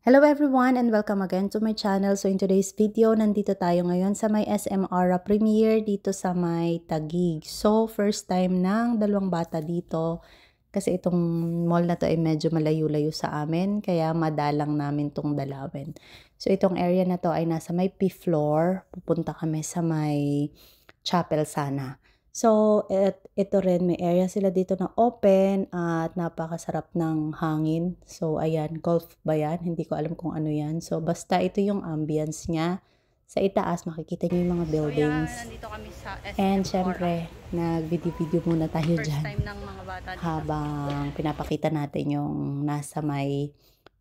Hello everyone and welcome again to my channel. So in today's video, nandito tayo ngayon sa may SM Aura Premier dito sa may Taguig. So first time ng dalawang bata dito kasi itong mall na to ay medyo malayo-layo sa amin kaya madalang namin tong dalawin. So itong area na to ay nasa may P floor. Pupunta kami sa may chapel sana. So, ito rin, may area sila dito na open at napakasarap ng hangin. So, ayan, golf ba yan? Hindi ko alam kung ano yan. So, basta ito yung ambience niya. Sa itaas, makikita niyo yung mga buildings. So, yan, nandito kami sa SM And Aura. syempre, nag-video muna tayo First dyan. time ng mga bata dito. Habang pinapakita natin yung nasa may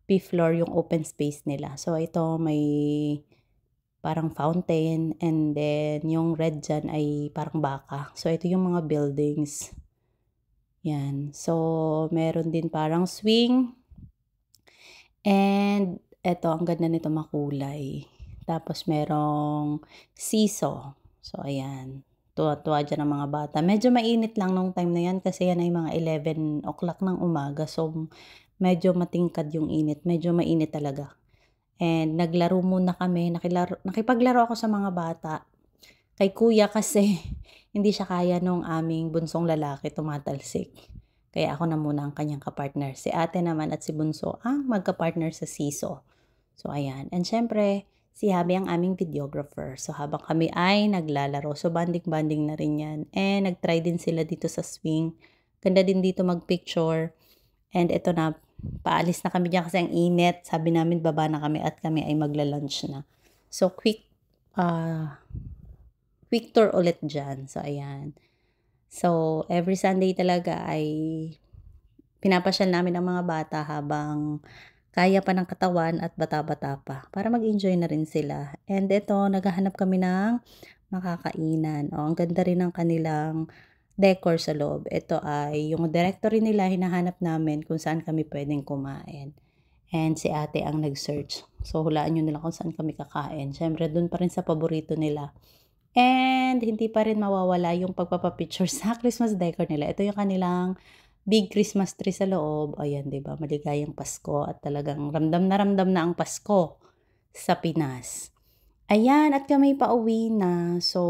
P-floor, yung open space nila. So, ito may parang fountain, and then yung red dyan ay parang baka. So, ito yung mga buildings. Yan. So, meron din parang swing. And, eto, ang ganda nito makulay. Tapos, merong seesaw. So, ayan. Tuwa-tuwa dyan ang mga bata. Medyo mainit lang nung time na yan kasi yan ay mga 11 o'clock ng umaga. So, medyo matingkad yung init. Medyo mainit talaga. And naglaro muna kami, nakipaglaro ako sa mga bata. Kay kuya kasi hindi siya kaya nung aming bunsong lalaki tumatalsik. Kaya ako na muna ang kanyang kapartner. Si ate naman at si bunso ang magkapartner sa siso. So ayan. And syempre, si Habi ang aming videographer. So habang kami ay naglalaro, so banding-banding na rin yan. And nagtry din sila dito sa swing. Ganda din dito magpicture. And ito na, paalis na kami dyan kasi ang init. Sabi namin baba na kami at kami ay magla-lunch na. So quick tour ulit dyan. So ayan. So every Sunday talaga ay pinapasyal namin ang mga bata habang kaya pa ng katawan at bata-bata pa para mag-enjoy na rin sila. And ito, naghahanap kami ng makakainan. O, ang ganda rin ng kanilang decor sa loob. Ito ay yung directory nila, hinahanap namin kung saan kami pwedeng kumain. And si ate ang nag-search. So, hulaan nyo nila kung saan kami kakain. Siyempre, dun pa rin sa paborito nila. And hindi pa rin mawawala yung pagpapapicture sa Christmas decor nila. Ito yung kanilang big Christmas tree sa loob. Ayan, diba? Maligayang Pasko at talagang ramdam na ang Pasko sa Pinas. Ayan, at kami pauwi na. So,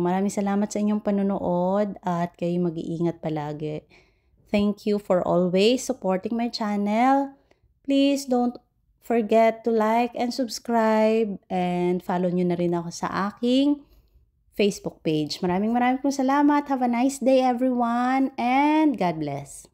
maraming salamat sa inyong panunood at kayo mag-iingat palagi. Thank you for always supporting my channel. Please don't forget to like and subscribe and follow nyo na rin ako sa aking Facebook page. Maraming pong salamat. Have a nice day everyone and God bless.